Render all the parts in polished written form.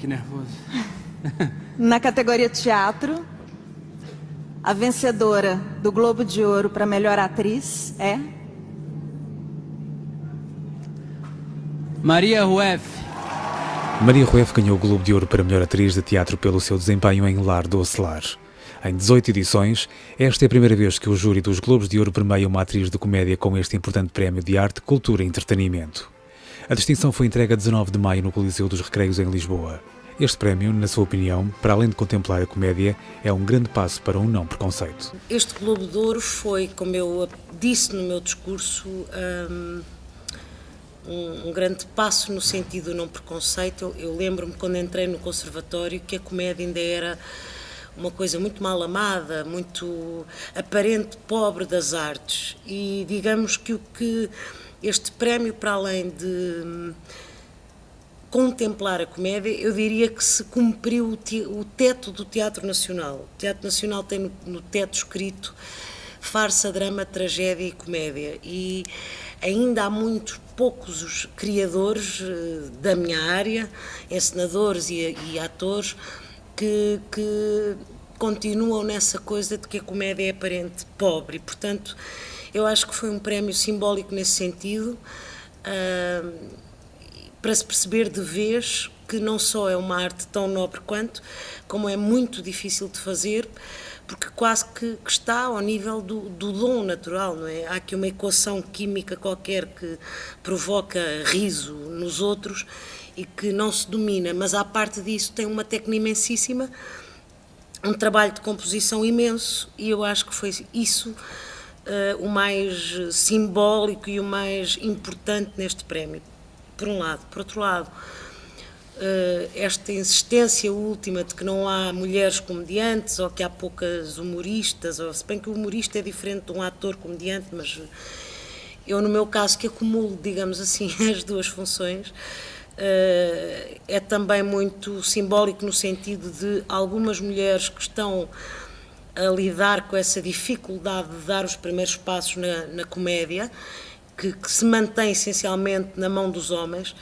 nervoso. Na categoria teatro, a vencedora do Globo de Ouro para melhor atriz é... Maria Rueff. Maria Rueff ganhou o Globo de Ouro para melhor atriz de teatro pelo seu desempenho em Lar do Ocelar. Em 18 edições, esta é a primeira vez que o júri dos Globos de Ouro premia uma atriz de comédia com este importante prémio de arte, cultura e entretenimento. A distinção foi entregue a 19 de maio no Coliseu dos Recreios, em Lisboa. Este prémio, na sua opinião, para além de contemplar a comédia, é um grande passo para um não preconceito. Este Globo de Ouro foi, como eu disse no meu discurso, um grande passo no sentido do não preconceito. Eu lembro-me quando entrei no conservatório que a comédia ainda era uma coisa muito mal amada, muito aparente, pobre das artes. E digamos que o que este prémio, para além de contemplar a comédia, eu diria que se cumpriu o teto do Teatro Nacional. O Teatro Nacional tem no teto escrito farsa, drama, tragédia e comédia. E ainda há muito poucos os criadores da minha área, encenadores e atores, que continuam nessa coisa de que a comédia é aparente pobre. E, portanto, eu acho que foi um prémio simbólico nesse sentido, para se perceber de vez que não só é uma arte tão nobre quanto, como é muito difícil de fazer, porque quase que está ao nível do dom natural, não é? Há aqui uma equação química qualquer que provoca riso nos outros e que não se domina, mas à parte disso tem uma técnica imensíssima, um trabalho de composição imenso, e eu acho que foi isso o mais simbólico e o mais importante neste prémio, por um lado. Por outro lado, esta insistência última de que não há mulheres comediantes ou que há poucas humoristas, ou se bem que o humorista é diferente de um ator comediante, mas eu, no meu caso, que acumulo, digamos assim, as duas funções, é também muito simbólico no sentido de algumas mulheres que estão a lidar com essa dificuldade de dar os primeiros passos na comédia, que se mantém essencialmente na mão dos homens.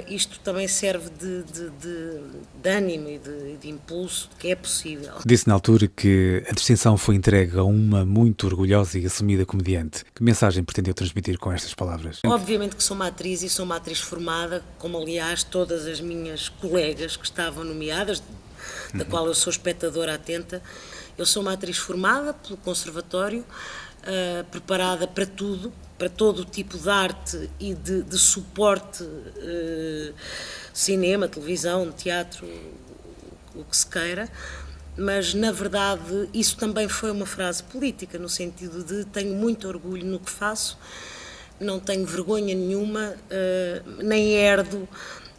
Isto também serve de ânimo e de impulso, que é possível. Disse na altura que a distinção foi entregue a uma muito orgulhosa e assumida comediante. Que mensagem pretendeu transmitir com estas palavras? Obviamente que sou uma atriz e sou uma atriz formada, como aliás todas as minhas colegas que estavam nomeadas, da qual eu sou espectadora atenta. Eu sou uma atriz formada pelo Conservatório, preparada para tudo, para todo o tipo de arte e de suporte, cinema, televisão, teatro, o que se queira, mas na verdade isso também foi uma frase política, no sentido de tenho muito orgulho no que faço, não tenho vergonha nenhuma, nem herdo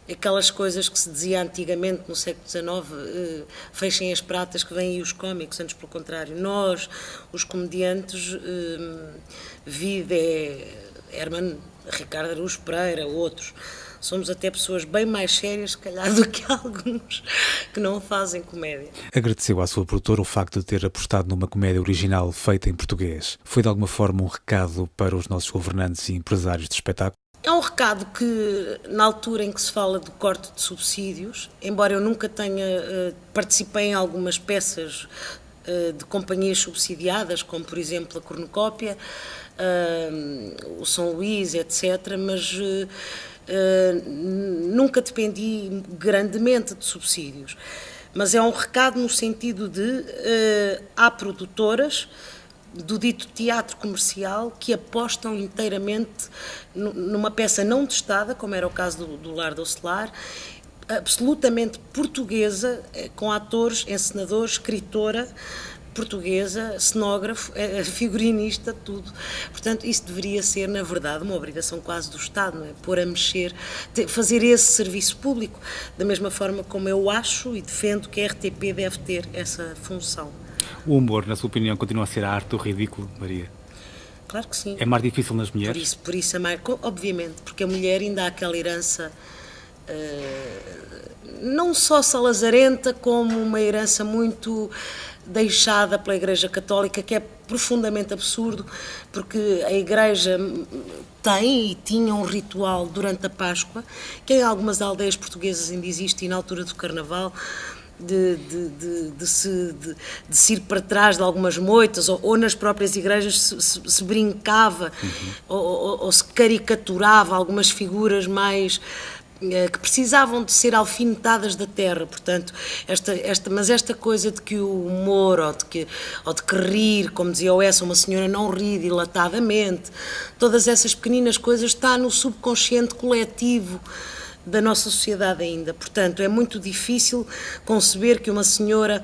aquelas coisas que se dizia antigamente no século XIX, fechem as pratas que vêm aí os cómicos, antes pelo contrário. Nós, os comediantes, Herman, Ricardo Araújo Pereira, outros, somos até pessoas bem mais sérias, se calhar, do que alguns que não fazem comédia. Agradeceu à sua produtora o facto de ter apostado numa comédia original feita em português. Foi de alguma forma um recado para os nossos governantes e empresários de espetáculo? É um recado que, na altura em que se fala do corte de subsídios, embora eu nunca tenha participei em algumas peças de companhias subsidiadas, como por exemplo a Cornucópia, o São Luís, etc., mas nunca dependi grandemente de subsídios. Mas é um recado no sentido de há produtoras do dito teatro comercial que apostam inteiramente numa peça não testada, como era o caso do Lar do Ocelar, absolutamente portuguesa, com atores, encenadores, escritora portuguesa, cenógrafo, figurinista, tudo. Portanto, isso deveria ser, na verdade, uma obrigação quase do Estado, não é? Pôr a mexer, fazer esse serviço público, da mesma forma como eu acho e defendo que a RTP deve ter essa função. O humor, na sua opinião, continua a ser a arte do ridículo, Maria? Claro que sim. É mais difícil nas mulheres? Por isso é mais, obviamente, porque a mulher ainda há aquela herança não só salazarenta, como uma herança muito deixada pela Igreja Católica, que é profundamente absurdo, porque a Igreja tem e tinha um ritual durante a Páscoa, que em algumas aldeias portuguesas ainda existe, e na altura do Carnaval, de se ir para trás de algumas moitas, ou nas próprias igrejas se brincava, ou se caricaturava algumas figuras mais que precisavam de ser alfinetadas da terra. Portanto, mas esta coisa de que o humor, ou de que rir, como dizia o Essa, uma senhora não ri dilatadamente, todas essas pequeninas coisas está no subconsciente coletivo da nossa sociedade ainda. Portanto, é muito difícil conceber que uma senhora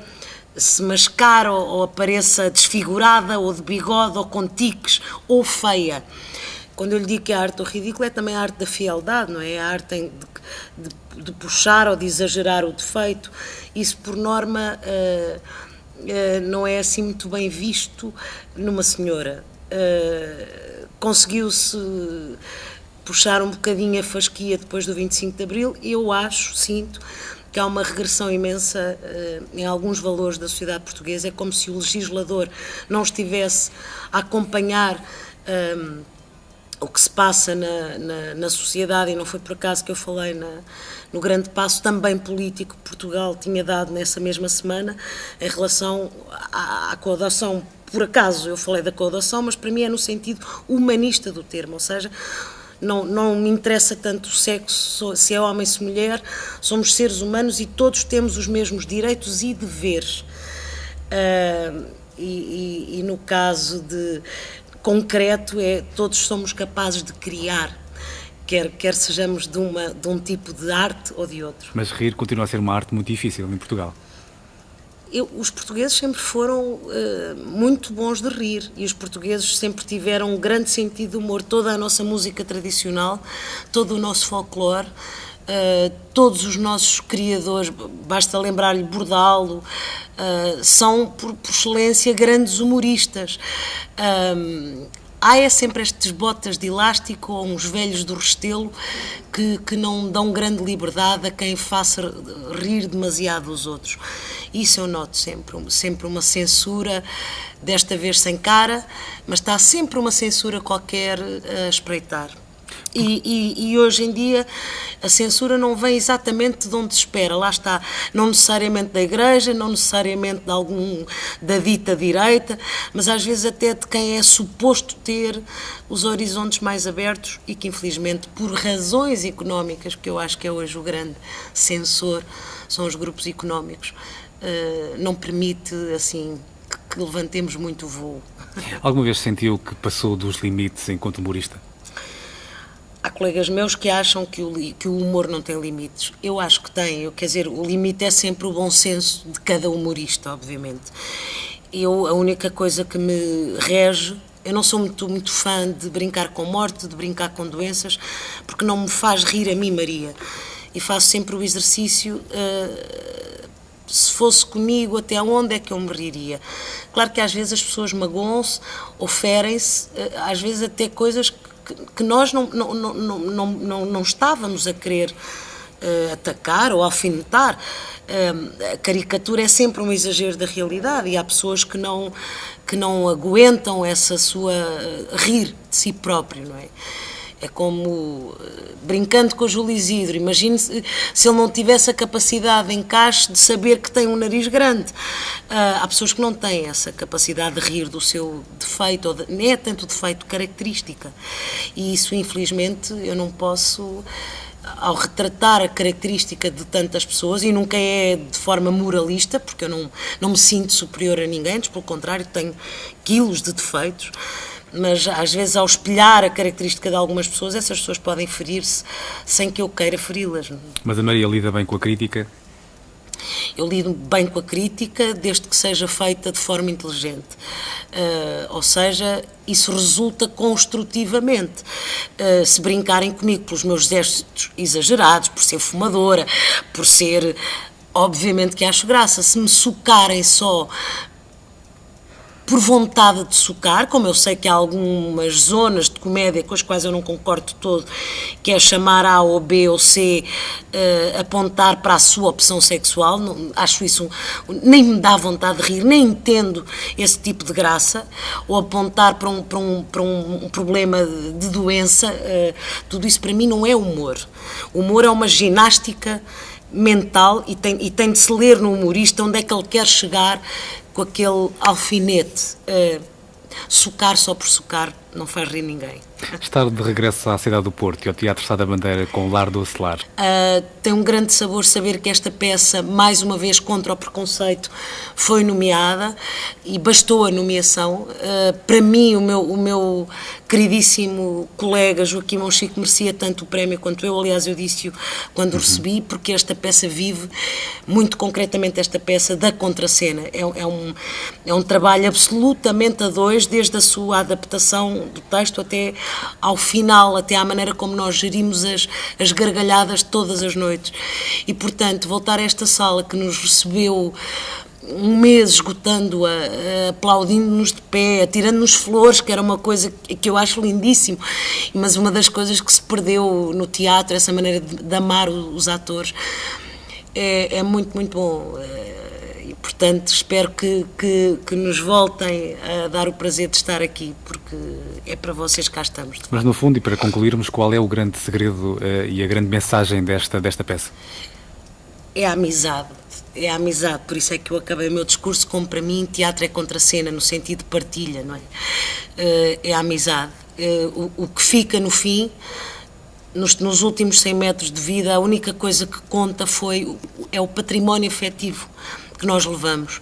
se mascara ou apareça desfigurada, ou de bigode, ou com tiques, ou feia. Quando eu lhe digo que a arte do ridículo, é também a arte da fialdade, não é? A arte de puxar ou de exagerar o defeito. Isso, por norma, não é assim muito bem visto numa senhora. Conseguiu-se puxar um bocadinho a fasquia depois do 25 de Abril, e eu sinto que há uma regressão imensa em alguns valores da sociedade portuguesa. É como se o legislador não estivesse a acompanhar o que se passa na sociedade, e não foi por acaso que eu falei no grande passo também político que Portugal tinha dado nessa mesma semana em relação à coadoção. Por acaso eu falei da coadoção, mas para mim é no sentido humanista do termo, ou seja, não me interessa tanto o sexo, se é homem, se é mulher, somos seres humanos e todos temos os mesmos direitos e deveres. E no caso concreto, todos somos capazes de criar, quer sejamos de um tipo de arte ou de outro. Mas rir continua a ser uma arte muito difícil em Portugal. Os portugueses sempre foram muito bons de rir, e os portugueses sempre tiveram um grande sentido de humor. Toda a nossa música tradicional, todo o nosso folclore, todos os nossos criadores, basta lembrar-lhe Bordalo, são por excelência grandes humoristas. Há sempre estes botas de elástico ou uns velhos do Restelo que não dão grande liberdade a quem faça rir demasiado os outros. Isso eu noto sempre uma censura, desta vez sem cara, mas está sempre uma censura qualquer a espreitar. E hoje em dia a censura não vem exatamente de onde se espera, lá está, não necessariamente da Igreja, não necessariamente da dita direita, mas às vezes até de quem é suposto ter os horizontes mais abertos e que infelizmente por razões económicas, porque eu acho que é hoje o grande censor, são os grupos económicos, não permite assim que levantemos muito o voo. Alguma vez sentiu que passou dos limites enquanto humorista? Há colegas meus que acham que o humor não tem limites. Eu acho que tem. Quer dizer, o limite é sempre o bom senso de cada humorista, obviamente. A única coisa que me rege, eu não sou muito fã de brincar com morte, de brincar com doenças, porque não me faz rir a mim, Maria. E faço sempre o exercício, se fosse comigo, até onde é que eu me riria? Claro que às vezes as pessoas magoam-se ou ferem-se, às vezes até coisas que nós não estávamos a querer atacar ou alfinetar. A caricatura é sempre um exagero da realidade, e há pessoas que não aguentam essa sua rir de si próprio, não é? É como, brincando com o Júlio Isidro, imagine se ele não tivesse a capacidade de encaixe de saber que tem um nariz grande. Há pessoas que não têm essa capacidade de rir do seu defeito, nem é tanto defeito, característica. E isso, infelizmente, eu não posso, ao retratar a característica de tantas pessoas, e nunca é de forma moralista, porque eu não me sinto superior a ninguém, pelo contrário, tenho quilos de defeitos, mas às vezes ao espelhar a característica de algumas pessoas, essas pessoas podem ferir-se sem que eu queira feri-las. Mas a Maria lida bem com a crítica? Eu lido bem com a crítica desde que seja feita de forma inteligente, ou seja, isso resulta construtivamente. Se brincarem comigo pelos meus gestos exagerados, por ser fumadora, por ser, obviamente que acho graça. Se me socarem só por vontade de socar, como eu sei que há algumas zonas de comédia com as quais eu não concordo todo, que é chamar A ou B ou C, apontar para a sua opção sexual. Não, acho isso, nem me dá vontade de rir, nem entendo esse tipo de graça, ou apontar para um problema de doença. Tudo isso para mim não é humor. O humor é uma ginástica mental e tem de se ler no humorista onde é que ele quer chegar com aquele alfinete. Socar só por socar não faz rir ninguém. Estar de regresso à cidade do Porto e ao Teatro Sá da Bandeira com o Lar do Acelar. Tem um grande sabor saber que esta peça, mais uma vez contra o preconceito, foi nomeada e bastou a nomeação. Para mim, o meu queridíssimo colega Joaquim Monchique merecia tanto o prémio quanto eu. Aliás, eu disse-o quando o recebi, porque esta peça vive, muito concretamente esta peça, da contracena. É um trabalho absolutamente a dois, desde a sua adaptação do texto até ao final, até à maneira como nós gerimos as gargalhadas todas as noites. E, portanto, voltar a esta sala que nos recebeu um mês esgotando-a, aplaudindo-nos de pé, atirando-nos flores, que era uma coisa que eu acho lindíssimo, mas uma das coisas que se perdeu no teatro, essa maneira de amar os atores, é muito, muito bom. Portanto, espero que nos voltem a dar o prazer de estar aqui, porque é para vocês que cá estamos. Mas, no fundo, e para concluirmos, qual é o grande segredo e a grande mensagem desta peça? É a amizade. É a amizade, por isso é que eu acabei o meu discurso como, para mim, teatro é contracena, no sentido de partilha, não é? É a amizade. O que fica no fim, nos últimos 100 metros de vida, a única coisa que conta é o património afetivo que nós levamos.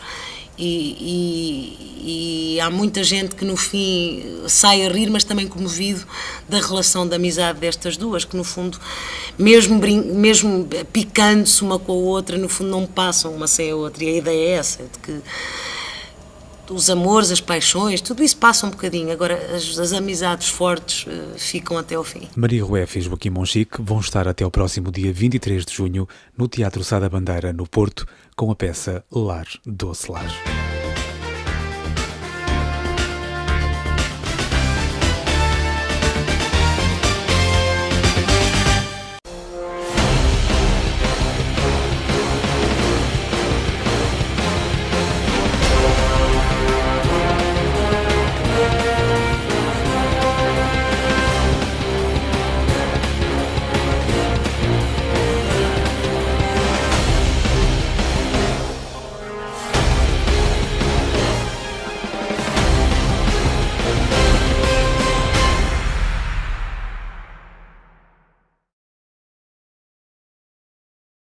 E há muita gente que no fim sai a rir, mas também comovido da relação de amizade destas duas, que no fundo, mesmo picando-se uma com a outra, no fundo não passam uma sem a outra. E a ideia é essa, de que os amores, as paixões, tudo isso passa um bocadinho. Agora, as amizades fortes ficam até ao fim. Maria Rueff e Joaquim Monchique vão estar até ao próximo dia 23 de junho no Teatro Sá da Bandeira, no Porto, com a peça Lar do Acelar.